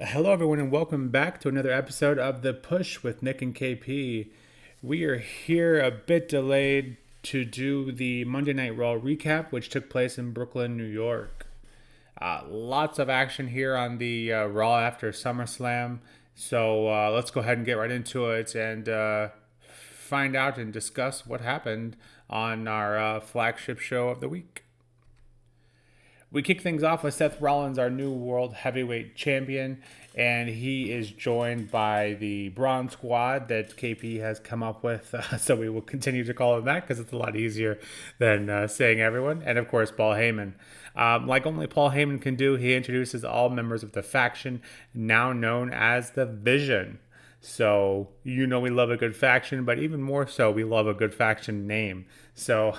Hello, everyone, and welcome back to another episode of The Push with Nick and KP. We are here a bit delayed to do the Monday Night Raw recap, which took place in Brooklyn, New York. Lots of action here on the Raw after SummerSlam, so let's go ahead and get right into it and find out and discuss what happened on our flagship show of the week. We kick things off with Seth Rollins, our new World Heavyweight Champion, and he is joined by the Braun Squad that KP has come up with. So we will continue to call him that because it's a lot easier than saying everyone. And of course, Paul Heyman. Like only Paul Heyman can do, he introduces all members of the faction, now known as the Vision. So, we love a good faction, but even more so, we love a good faction name. So,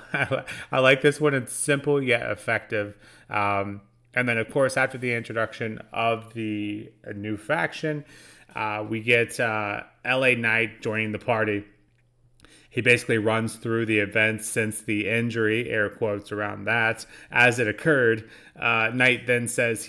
I like this one. It's simple yet effective. And then, of course, after the introduction of the new faction, we get LA Knight joining the party. He basically runs through the events since the injury, air quotes around that, as it occurred. Knight then says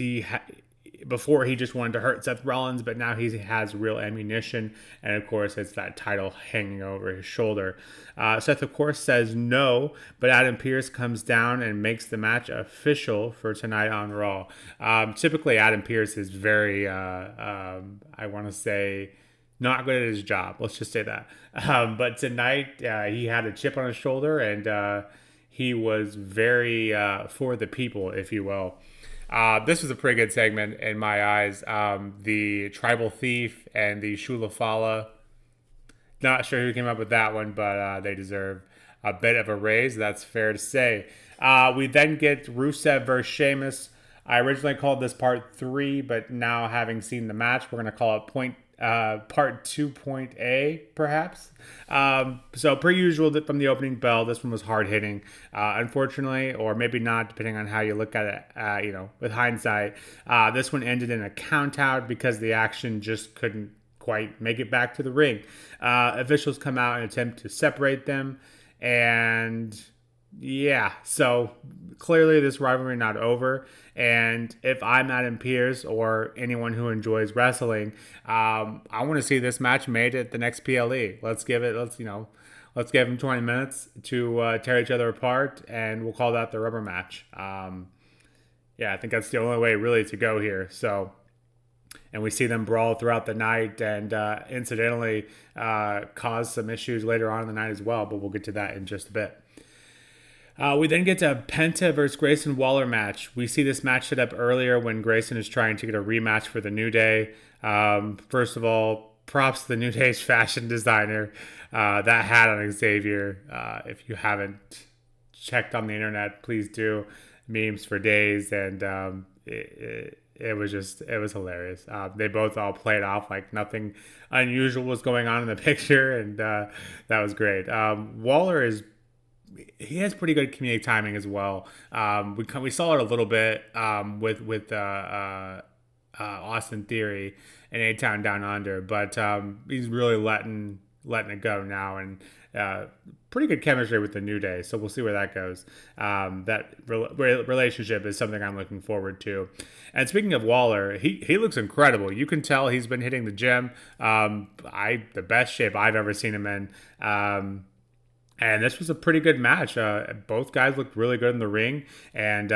before he just wanted to hurt Seth Rollins, but now he has real ammunition, and of course it's that title hanging over his shoulder. Seth, of course, says no, but Adam Pearce comes down and makes the match official for tonight on Raw. Typically, Adam Pearce is very, I want to say, not good at his job. Let's just say that. But tonight, he had a chip on his shoulder, and he was very for the people, if you will. This was a pretty good segment in my eyes. The Tribal Thief and the Shula Fala. Not sure who came up with that one, but they deserve a bit of a raise. That's fair to say. We then get Rusev versus Sheamus. I originally called this part 3, but now having seen the match, we're going to call it part 2.A, perhaps. So per usual from the opening bell, this one was hard hitting. Unfortunately, or maybe not, depending on how you look at it, with hindsight, this one ended in a count out because the action just couldn't quite make it back to the ring. Officials come out and attempt to separate them, and yeah, so clearly this rivalry not over. And if I'm Adam Pearce or anyone who enjoys wrestling, I want to see this match made at the next PLE. Let's give them 20 minutes to tear each other apart, and we'll call that the rubber match. Yeah, I think that's the only way really to go here. So, and we see them brawl throughout the night and incidentally cause some issues later on in the night as well, but we'll get to that in just a bit. We then get to Penta versus Grayson Waller match. We see this match set up earlier when Grayson is trying to get a rematch for the New Day. First of all, props to the New Day's fashion designer. That hat on Xavier, if you haven't checked on the internet, please do. Memes for days, and it was hilarious. They both all played off like nothing unusual was going on in the picture, and that was great. Waller he has pretty good comedic timing as well. We saw it a little bit with Austin Theory and A-Town Down Under, but he's really letting it go now, and pretty good chemistry with the New Day. So we'll see where that goes. That relationship is something I'm looking forward to. And speaking of Waller, he looks incredible. You can tell he's been hitting the gym. The best shape I've ever seen him in. And this was a pretty good match. Both guys looked really good in the ring, and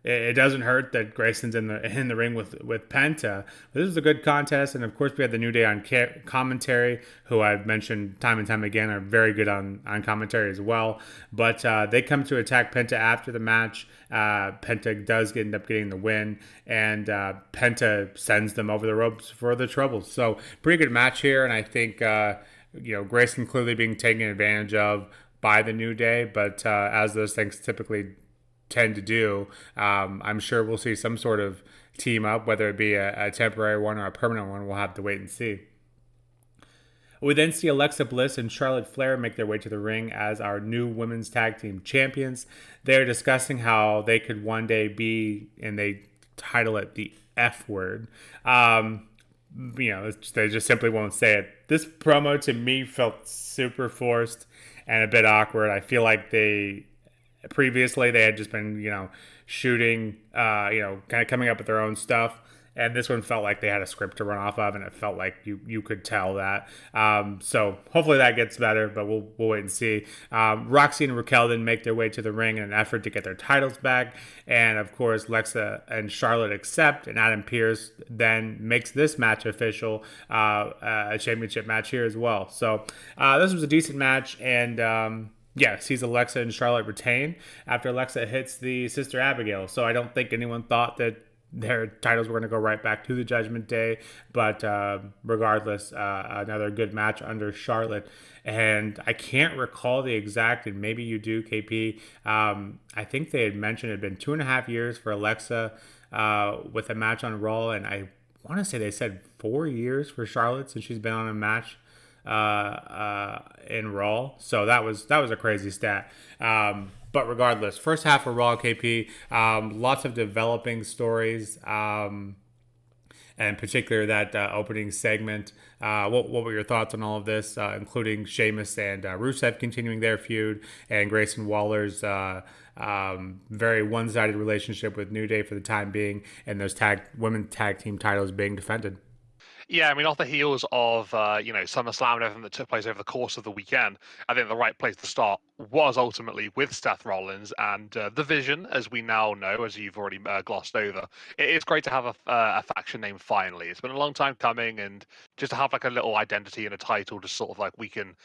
it doesn't hurt that Grayson's in the ring with Penta. But this is a good contest, and of course we had the New Day on commentary, who I've mentioned time and time again are very good on commentary as well. But they come to attack Penta after the match. Penta does end up getting the win, and Penta sends them over the ropes for the troubles. So pretty good match here, and I think. Grayson clearly being taken advantage of by the New Day, but as those things typically tend to do, I'm sure we'll see some sort of team up, whether it be a temporary one or a permanent one. We'll have to wait and see. We then see Alexa Bliss and Charlotte Flair make their way to the ring as our new women's tag team champions. They're discussing how they could one day be, and they title it the F word. They just simply won't say it. This promo to me felt super forced and a bit awkward. I feel like previously they had just been, shooting, kind of coming up with their own stuff. and this one felt like they had a script to run off of, and it felt like you could tell that. So hopefully that gets better, but we'll wait and see. Roxy and Raquel then make their way to the ring in an effort to get their titles back, and of course Lexa and Charlotte accept, and Adam Pearce then makes this match official, a championship match here as well. So this was a decent match, and yeah, sees Alexa and Charlotte retain after Alexa hits the Sister Abigail. So I don't think anyone thought that their titles were going to go right back to the Judgment Day. But regardless, another good match under Charlotte. And I can't recall the exact, and maybe you do, KP. I think they had mentioned it had been 2.5 years for Alexa with a match on Raw. And I want to say they said 4 years for Charlotte since she's been on a match in Raw. So that was a crazy stat. But regardless, first half of Raw, KP, lots of developing stories, and in particular that opening segment. What were your thoughts on all of this, including Sheamus and Rusev continuing their feud, and Grayson Waller's very one-sided relationship with New Day for the time being, and those women's tag team titles being defended? Yeah, I mean, off the heels of SummerSlam and everything that took place over the course of the weekend, I think the right place to start was ultimately with Seth Rollins and the Vision, as we now know, as you've already glossed over. It's great to have a faction name finally. It's been a long time coming, and just to have like a little identity and a title, just sort of like we can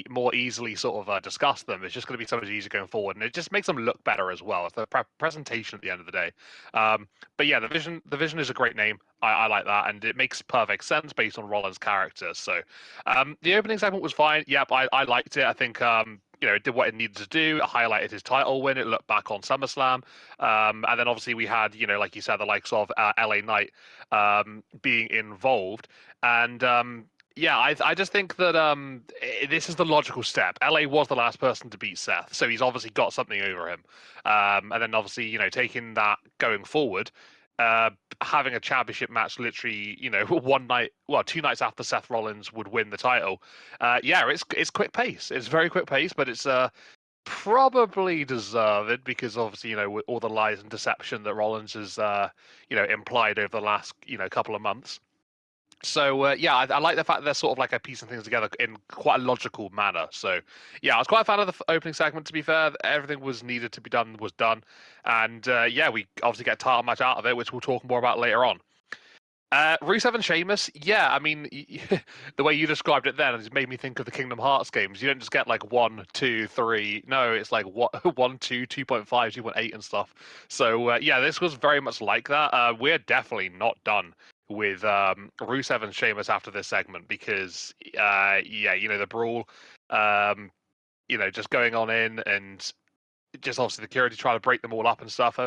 more easily sort of discuss them. It's just going to be so much easier going forward, and it just makes them look better as well. It's the presentation at the end of the day. But yeah, the Vision is a great name. I like that, and it makes perfect sense based on Rollins' character. So the opening segment was fine. Yep, I liked it. I think it did what it needed to do. It highlighted his title win. It looked back on SummerSlam. And then obviously we had, like you said, the likes of LA Knight being involved. And yeah, I just think that this is the logical step. LA was the last person to beat Seth, so he's obviously got something over him. And then obviously, taking that going forward, uh, having a championship match literally, one night, well, 2 nights after Seth Rollins would win the title. Yeah, it's quick pace. It's very quick pace, but it's probably deserved because obviously, with all the lies and deception that Rollins has, implied over the last, couple of months. So yeah, I like the fact that they're sort of like piecing things together in quite a logical manner. So yeah, I was quite a fan of the opening segment. To be fair, everything was needed to be done was done, and yeah, we obviously get a title match out of it, which we'll talk more about later on. Rusev and Sheamus, yeah, I mean, the way you described it then has made me think of the Kingdom Hearts games. You don't just get like 1, 2, 3. No, it's like what 1, 2, 2.5, 2.8, and stuff. So yeah, this was very much like that. We're definitely not done with Rusev and Sheamus after this segment because yeah, the brawl, just going on in and just obviously the security trying to break them all up and stuff.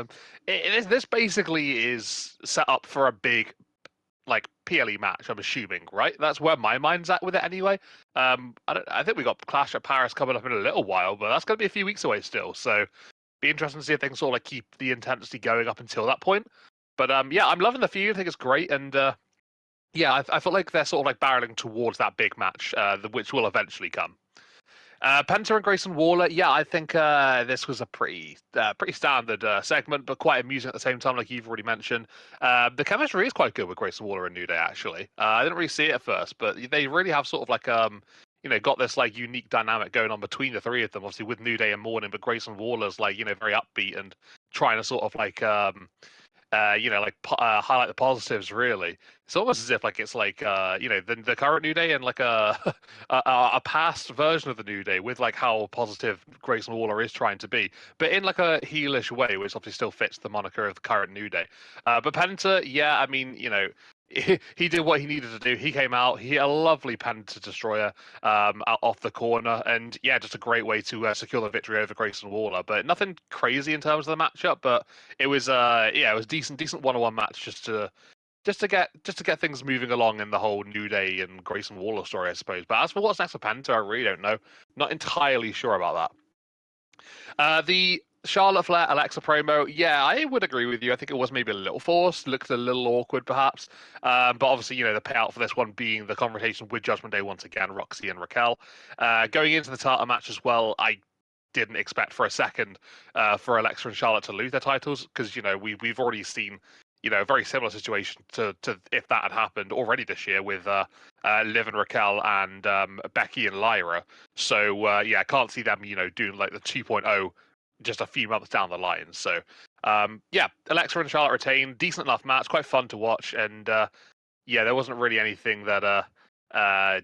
This basically is set up for a big like PLE match, I'm assuming, right? That's where my mind's at with it anyway. I think we got Clash at Paris coming up in a little while, but that's going to be a few weeks away still. So be interesting to see if they can sort of like keep the intensity going up until that point. But yeah, I'm loving the feud. I think it's great, and yeah, I feel like they're sort of like barreling towards that big match, which will eventually come. Penta and Grayson Waller, yeah, I think this was a pretty standard segment, but quite amusing at the same time, like you've already mentioned. The chemistry is quite good with Grayson Waller and New Day, actually. I didn't really see it at first, but they really have sort of like got this like unique dynamic going on between the three of them, obviously with New Day and Morning, but Grayson Waller's like very upbeat and trying to sort of like highlight the positives. Really, it's almost as if like it's like the current New Day and like a past version of the New Day with like how positive Grayson Waller is trying to be, but in like a heelish way, which obviously still fits the moniker of the current New Day. But Penta, yeah, I mean, he did what he needed to do. He came out. He had a lovely Penta Destroyer off the corner, and yeah, just a great way to secure the victory over Grayson Waller. But nothing crazy in terms of the matchup. But it was it was decent one-on-one match just to get things moving along in the whole New Day and Grayson Waller story, I suppose. But as for what's next for Penta, I really don't know. Not entirely sure about that. The Charlotte Flair Alexa promo, yeah, I would agree with you. I think it was maybe a little forced, looked a little awkward perhaps. But obviously, the payout for this one being the confrontation with Judgment Day once again, Roxy and Raquel. Going into the title match as well, I didn't expect for a second for Alexa and Charlotte to lose their titles because we've already seen a very similar situation to if that had happened already this year with Liv and Raquel and Becky and Lyra. So yeah, I can't see them doing like the 2.0 just a few months down the line. So yeah, Alexa and Charlotte retain, decent enough match, quite fun to watch, and yeah, there wasn't really anything that uh I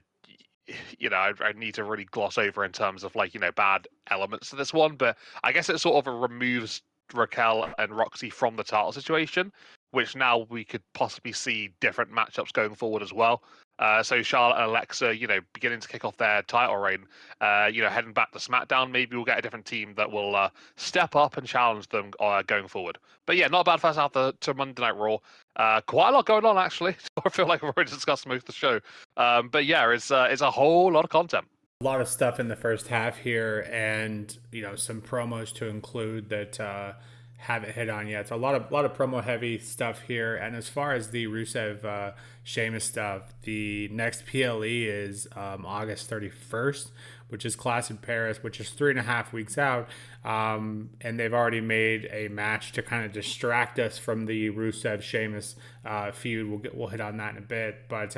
need to really gloss over in terms of like bad elements to this one, but I guess it sort of removes Raquel and Roxy from the title situation, which now we could possibly see different matchups going forward as well. So Charlotte and Alexa, beginning to kick off their title reign, heading back to SmackDown, maybe we'll get a different team that will step up and challenge them going forward. But yeah, not a bad first half to Monday Night Raw. Quite a lot going on actually. I feel like we've already discussed most of the show. But yeah, it's a whole lot of content. A lot of stuff in the first half here, and some promos to include that haven't hit on yet. So a lot of promo heavy stuff here. And as far as the Rusev Sheamus stuff, the next PLE is August 31st, which is Clash in Paris, which is 3.5 weeks out. And they've already made a match to kind of distract us from the Rusev Sheamus feud. We'll hit on that in a bit, but.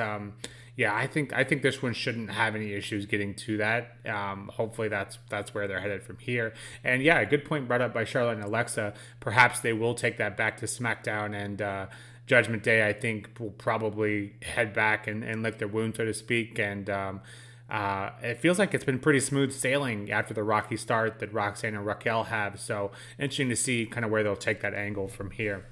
Yeah, I think this one shouldn't have any issues getting to that. Hopefully that's where they're headed from here. And yeah, a good point brought up by Charlotte and Alexa. Perhaps they will take that back to SmackDown, and Judgment Day, I think, will probably head back and lick their wound, so to speak. And it feels like it's been pretty smooth sailing after the rocky start that Roxanne and Raquel have. So interesting to see kind of where they'll take that angle from here.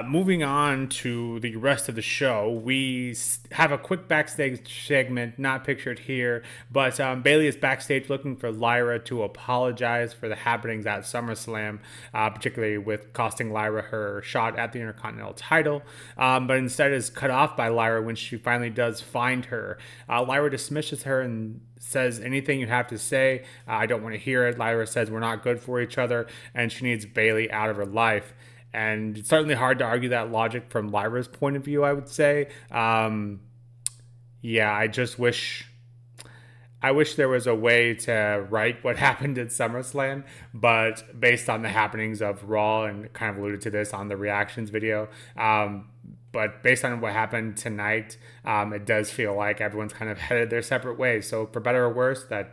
Moving on to the rest of the show, we have a quick backstage segment, not pictured here, but Bayley is backstage looking for Lyra to apologize for the happenings at SummerSlam, particularly with costing Lyra her shot at the Intercontinental title, but instead is cut off by Lyra when she finally does find her. Lyra dismisses her and says, anything you have to say, I don't want to hear it. Lyra says we're not good for each other, and she needs Bayley out of her life. And it's certainly hard to argue that logic from Lyra's point of view, I would say. Yeah, I wish there was a way to write what happened at SummerSlam, but based on the happenings of Raw, and kind of alluded to this on the reactions video, but based on what happened tonight, it does feel like everyone's kind of headed their separate ways. So for better or worse, that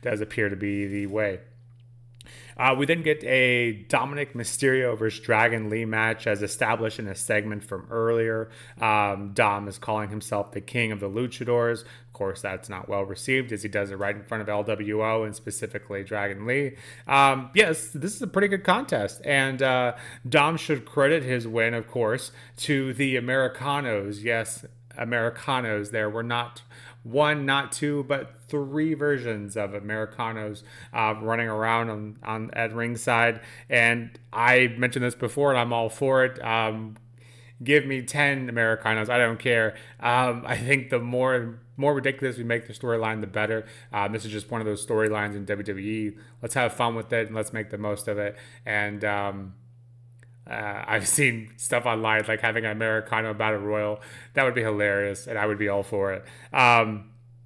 does appear to be the way. We then get a Dominic Mysterio versus Dragon Lee match as established in a segment from earlier. Dom is calling himself the king of the luchadors. Of course, that's not well received as he does it right in front of LWO and specifically Dragon Lee. Yes, this is a pretty good contest. And Dom should credit his win, of course, to the Americanos. Yes, Americanos. There were not one, not two, but three versions of Americanos running around on at ringside. And I mentioned this before, and I'm all for it. Give me 10 Americanos. I don't care. I think the more ridiculous we make the storyline, the better. This is just one of those storylines in WWE. Let's have fun with it and let's make the most of it. And I've seen stuff online like having an Americano Battle Royal. That would be hilarious, and I would be all for it.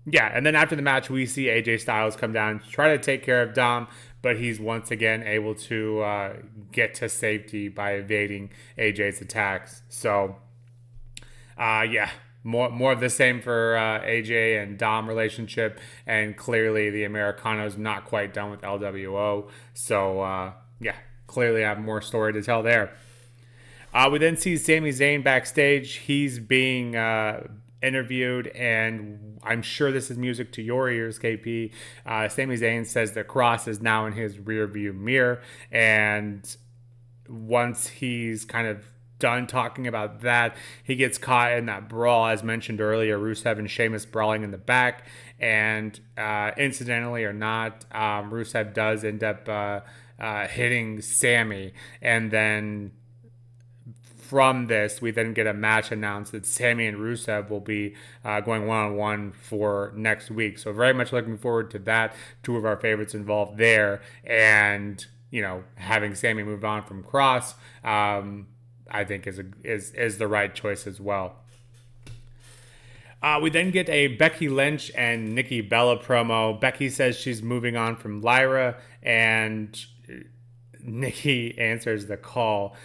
Yeah, and then after the match, we see AJ Styles come down, try to take care of Dom, but he's once again able to get to safety by evading AJ's attacks. So, yeah, more of the same for AJ and Dom relationship, and clearly the Americano's not quite done with LWO. So, yeah, clearly have more story to tell there. We then see Sami Zayn backstage. He's being interviewed, and I'm sure this is music to your ears, KP. Sami Zayn says the cross is now in his rearview mirror, and once he's kind of done talking about that, he gets caught in that brawl, as mentioned earlier, Rusev and Sheamus brawling in the back, and incidentally or not, Rusev does end up hitting Sammy, and then from this, we then get a match announced that Sammy and Rusev will be going one-on-one for next week. So very much looking forward to that. Two of our favorites involved there. And, having Sammy move on from Cross, I think is the right choice as well. We then get a Becky Lynch and Nikki Bella promo. Becky says she's moving on from Lyra, and Nikki answers the call.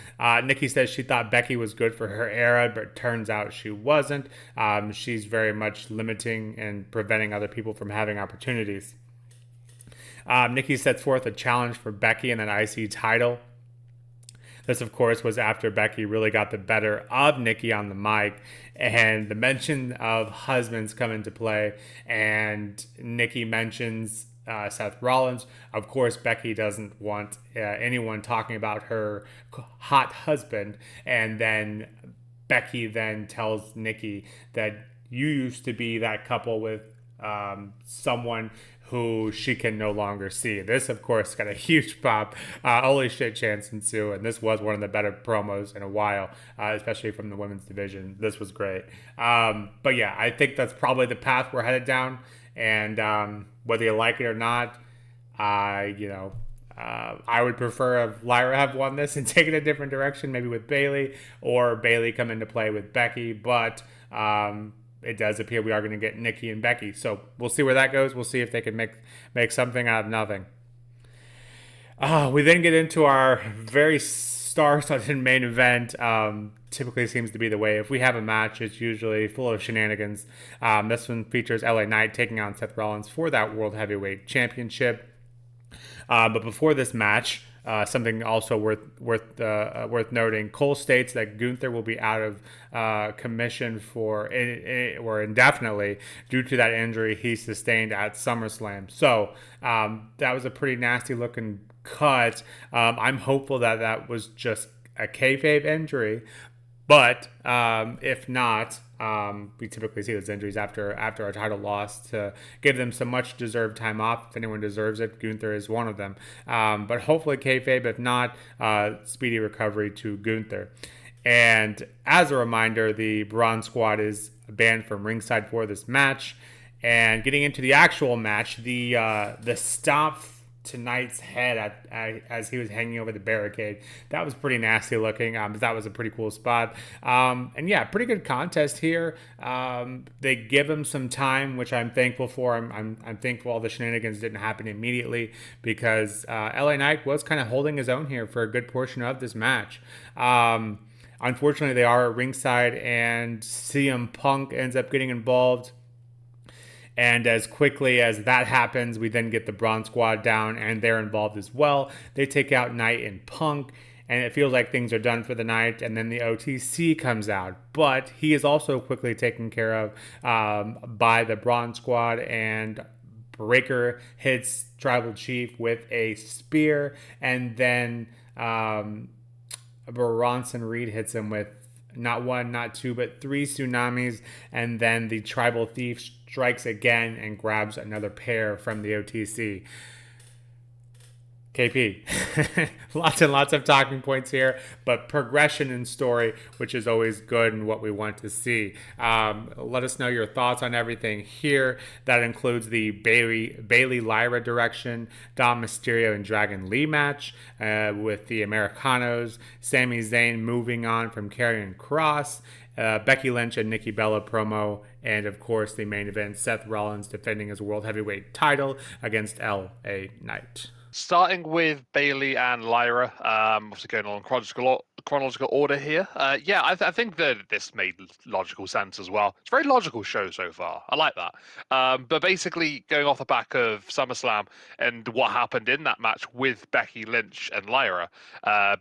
Nikki says she thought Becky was good for her era, but turns out she wasn't. She's very much limiting and preventing other people from having opportunities. Nikki sets forth a challenge for Becky in an IC title. This, of course, was after Becky really got the better of Nikki on the mic, and the mention of husbands come into play, and Nikki mentions Seth Rollins. Of course, Becky doesn't want anyone talking about her hot husband, and then Becky then tells Nikki that you used to be that couple with someone who she can no longer see. This, of course, got a huge pop. Holy shit chance ensue, and this was one of the better promos in a while, especially from the women's division. This was great. But yeah, I think that's probably the path we're headed down, and whether you like it or not, I would prefer if Lyra have won this and taken a different direction, maybe with Bayley, or Bayley come into play with Becky. But it does appear we are going to get Nikki and Becky. So we'll see where that goes. We'll see if they can make something out of nothing. We then get into our very star-studded main event. Typically seems to be the way. If we have a match, it's usually full of shenanigans. This one features LA Knight taking on Seth Rollins for that World Heavyweight Championship. But before this match, something also worth noting. Cole states that Gunther will be out of commission for or indefinitely due to that injury he sustained at SummerSlam. So that was a pretty nasty looking cut. I'm hopeful that was just a kayfabe injury, but if not, we typically see those injuries after a title loss to give them some much deserved time off. If anyone deserves it, Gunther is one of them. But hopefully kayfabe. If not, speedy recovery to Gunther. And as a reminder, the Braun Squad is banned from ringside for this match. And getting into the actual match, the stomp to Knight's head as he was hanging over the barricade. That was pretty nasty looking. That was a pretty cool spot. And yeah, pretty good contest here. They give him some time, which I'm thankful for. I'm thankful all the shenanigans didn't happen immediately because LA Knight was kind of holding his own here for a good portion of this match. Unfortunately, they are at ringside, and CM Punk ends up getting involved. And as quickly as that happens, we then get the Braun Squad down, and they're involved as well. They take out Knight and Punk, and it feels like things are done for the night. And then the OTC comes out, but he is also quickly taken care of by the Braun Squad, and Breaker hits Tribal Chief with a spear, and then Bronson Reed hits him with not one, not two, but three tsunamis, and then the Tribal Thief strikes again and grabs another pair from the OTC. KP. Lots and lots of talking points here, but progression in story, which is always good and what we want to see. Let us know your thoughts on everything here. That includes the Bayley Lyra direction, Dom Mysterio and Dragon Lee match with the Americanos, Sami Zayn moving on from Karrion Kross, Becky Lynch and Nikki Bella promo, and of course the main event, Seth Rollins defending his World Heavyweight title against LA Knight. Starting with Bayley and Lyra, obviously going on chronological order here. Yeah, I think that this made logical sense as well. It's a very logical show so far. I like that. But basically, going off the back of SummerSlam and what happened in that match with Becky Lynch and Lyra,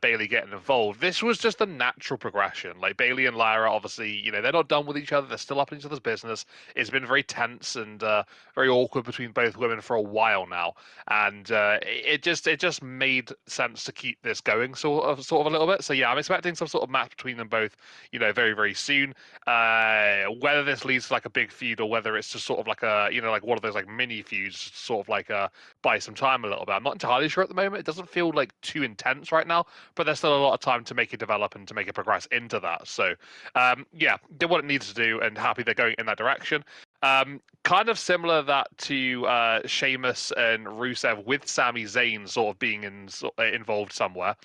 Bayley getting involved, this was just a natural progression. Like Bayley and Lyra, obviously, they're not done with each other. They're still up in each other's business. It's been very tense and very awkward between both women for a while now, and it just made sense to keep this going sort of a little bit. So yeah, I'm expecting some sort of match between them both, very, very soon. Whether this leads to like a big feud or whether it's just sort of like a, like one of those like mini feuds, sort of like buy some time a little bit. I'm not entirely sure at the moment. It doesn't feel like too intense right now, but there's still a lot of time to make it develop and to make it progress into that. So yeah, did what it needs to do, and happy they're going in that direction. Kind of similar that to Sheamus and Rusev with Sami Zayn sort of being involved somewhere.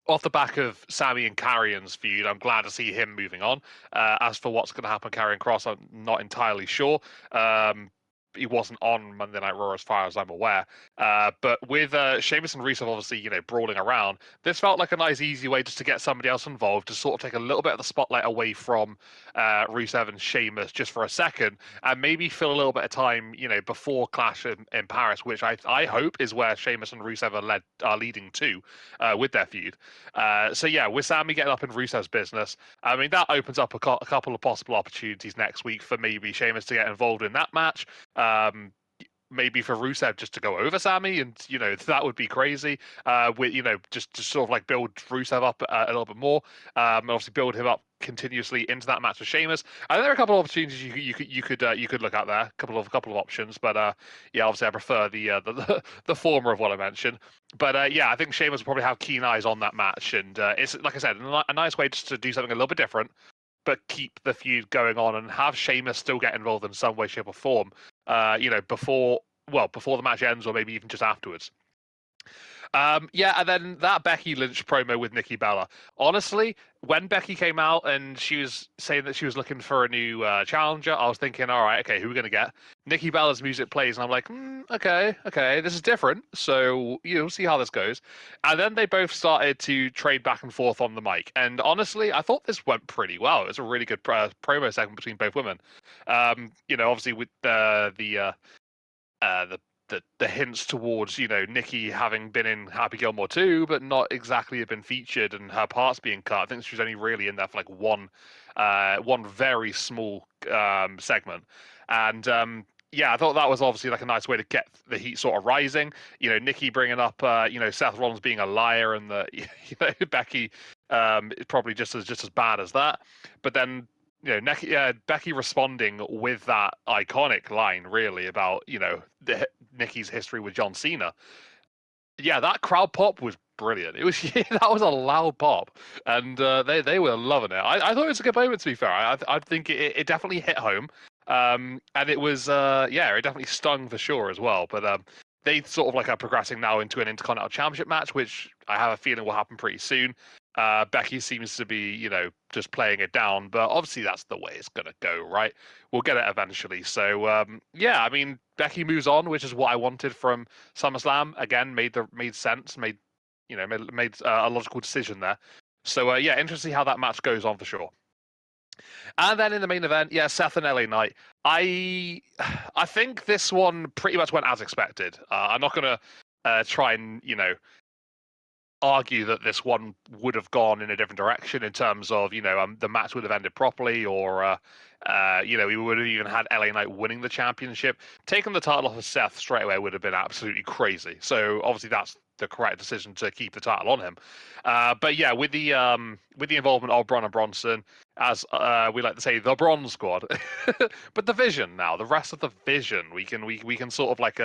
Off the back of Sami and Karrion's feud, I'm glad to see him moving on. As for what's going to happen with Karrion Kross, I'm not entirely sure. he wasn't on Monday Night Raw as far as I'm aware. But with Sheamus and Rusev obviously, brawling around, this felt like a nice, easy way just to get somebody else involved to sort of take a little bit of the spotlight away from Rusev and Sheamus just for a second, and maybe fill a little bit of time, before Clash in Paris, which I hope is where Sheamus and Rusev are leading to with their feud. So yeah, with Sammy getting up in Rusev's business, I mean that opens up a couple of possible opportunities next week for maybe Sheamus to get involved in that match. Um, Maybe for Rusev just to go over Sammy, and that would be crazy. With just to sort of like build Rusev up a little bit more, and obviously build him up continuously into that match with Sheamus. I think there are a couple of opportunities you could look at there, a couple of options, but yeah, obviously I prefer the former of what I mentioned. But yeah, I think Sheamus will probably have keen eyes on that match, and it's like I said, a nice way just to do something a little bit different, but keep the feud going on and have Sheamus still get involved in some way, shape, or form. Before the match ends, or maybe even just afterwards. Yeah, and then that Becky Lynch promo with Nikki Bella. Honestly, when Becky came out and she was saying that she was looking for a new challenger, I was thinking, all right, okay, who are we gonna get? Nikki Bella's music plays, and I'm like, okay, this is different. So you'll see how this goes. And then they both started to trade back and forth on the mic, and honestly, I thought this went pretty well. It was a really good promo segment between both women. Obviously with the hints towards Nikki having been in Happy Gilmore 2, but not exactly have been featured, and her parts being cut. I think she was only really in there for like one very small segment, and yeah, I thought that was obviously like a nice way to get the heat sort of rising. Nikki bringing up Seth Rollins being a liar, and the Becky is probably just as bad as that, but then Becky responding with that iconic line, really, about Nikki's history with John Cena. Yeah, that crowd pop was brilliant. It was that was a loud pop, and they were loving it. I thought it was a good moment. To be fair, I think it definitely hit home, and it was yeah, it definitely stung for sure as well. But they sort of like are progressing now into an Intercontinental Championship match, which I have a feeling will happen pretty soon. Becky seems to be, just playing it down, but obviously that's the way it's gonna go, right? We'll get it eventually. So yeah, I mean, Becky moves on, which is what I wanted from SummerSlam. Again, made sense, made a logical decision there. So yeah, interesting how that match goes on for sure. And then in the main event, yeah, Seth and LA Knight. I I think this one pretty much went as expected. I'm not gonna try and argue that this one would have gone in a different direction in terms of the match would have ended properly, or we would have even had LA Knight winning the championship. Taking the title off of Seth straight away would have been absolutely crazy. So obviously that's the correct decision to keep the title on him. But yeah, with the involvement of Braun and Bronson, as we like to say, the Bronze Squad, but the Vision now, the rest of the Vision, we can sort of like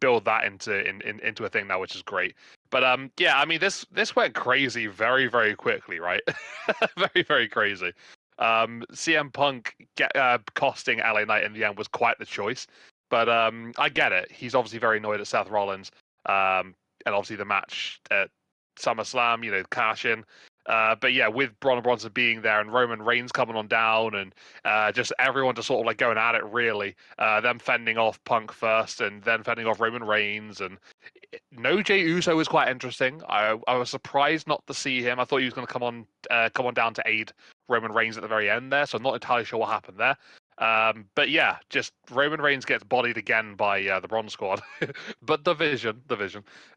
build that into a thing now, which is great. But yeah, I mean this went crazy very very quickly, right? Very very crazy. CM Punk costing LA Knight in the end was quite the choice, but I get it. He's obviously very annoyed at Seth Rollins, and obviously the match at SummerSlam, cash in. But yeah, with Braun and Bronson being there and Roman Reigns coming on down, and just everyone just sort of like going at it, really. Them fending off Punk first, and then fending off Roman Reigns, and no Jey Uso was quite interesting. I was surprised not to see him. I thought he was going to come on down to aid Roman Reigns at the very end there, so I'm not entirely sure what happened there. But yeah, just Roman Reigns gets bodied again by the Bronze Squad, but the Vision.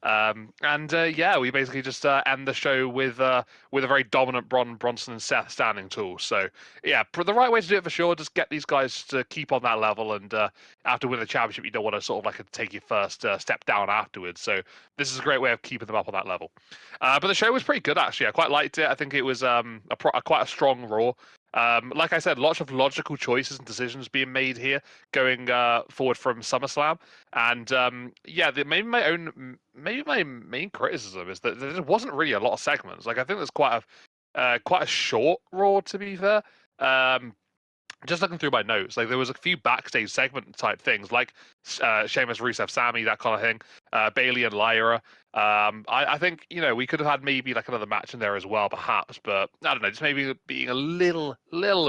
And yeah, we basically just end the show with a very dominant Bronson and Seth standing tall. So yeah, the right way to do it for sure. Just get these guys to keep on that level, and after winning the championship, you don't want to sort of like take your first step down afterwards. So this is a great way of keeping them up on that level. But the show was pretty good actually. I quite liked it. I think it was quite a strong Raw. Like I said, lots of logical choices and decisions being made here going forward from SummerSlam. And yeah, maybe my main criticism is that there wasn't really a lot of segments. Like I think there's quite a short Raw, to be fair. Just looking through my notes, like there was a few backstage segment type things, like Sheamus, Rusev, Sammy, that kind of thing. Bailey and Lyra. I think we could have had maybe like another match in there as well, perhaps. But I don't know, just maybe being a little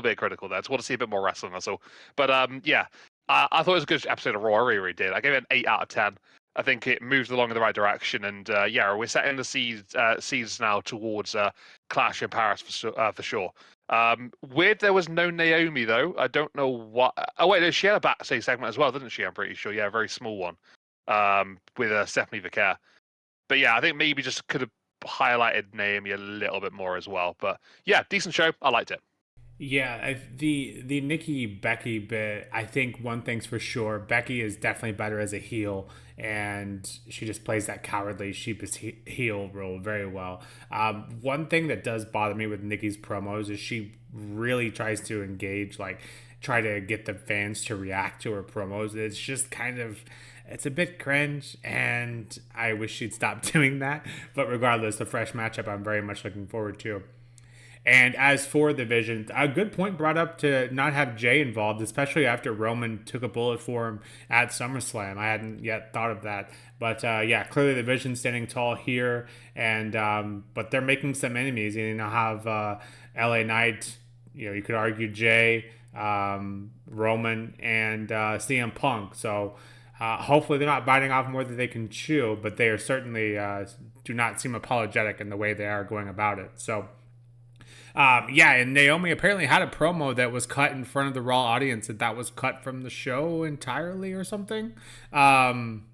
bit critical there. Just want to see a bit more wrestling. That's all. But yeah, I thought it was a good episode of Raw. I really did. I gave it an 8 out of 10. I think it moved along in the right direction, and yeah, we're setting the seeds now towards Clash in Paris for sure. Weird there was no Naomi though. I don't know what. Oh wait, no, she had a backstage segment as well, didn't she? I'm pretty sure. Yeah, a very small one. With Stephanie Vicaire. But yeah, I think maybe just could have highlighted Naomi a little bit more as well. But yeah, decent show. I liked it. Yeah, the Nikki Becky bit. I think one thing's for sure: Becky is definitely better as a heel, and she just plays that cowardly, sheepish heel role very well. One thing that does bother me with Nikki's promos is she really tries to engage, like try to get the fans to react to her promos. It's just kind of it's a bit cringe, and I wish she'd stop doing that. But regardless, the fresh matchup I'm very much looking forward to. And as for the Vision, a good point brought up to not have Jay involved, especially after Roman took a bullet for him at SummerSlam. I hadn't yet thought of that, but yeah, clearly the Vision standing tall here, and but they're making some enemies. You know, have LA Knight. You know, you could argue Jay, Roman, and CM Punk. So. Hopefully they're not biting off more than they can chew, but they are certainly do not seem apologetic in the way they are going about it. So yeah, and Naomi apparently had a promo that was cut in front of the Raw audience, and that was cut from the show entirely or something. Um,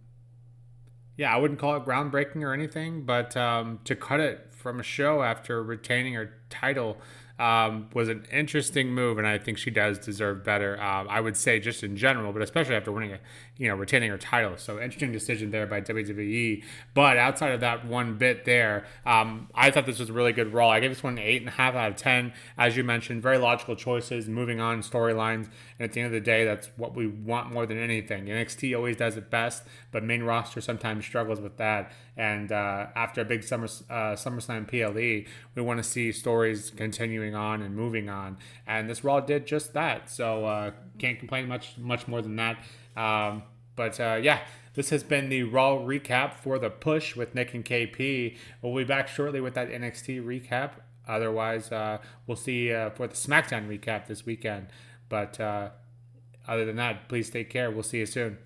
yeah, I wouldn't call it groundbreaking or anything, but to cut it from a show after retaining her title was an interesting move, and I think she does deserve better. I would say just in general, but especially after winning retaining her title. So interesting decision there by WWE. But outside of that one bit there, I thought this was a really good Raw. I gave this one an 8.5 out of 10. As you mentioned, very logical choices, moving on storylines, and at the end of the day, that's what we want more than anything. NXT always does it best, but main roster sometimes struggles with that. And after a big SummerSlam PLE, we want to see stories continuing on and moving on. And this Raw did just that. So can't complain much more than that. But yeah, this has been the Raw recap for the push with Nick and KP. We'll be back shortly with that NXT recap. Otherwise, we'll see for the SmackDown recap this weekend. But other than that, please take care. We'll see you soon.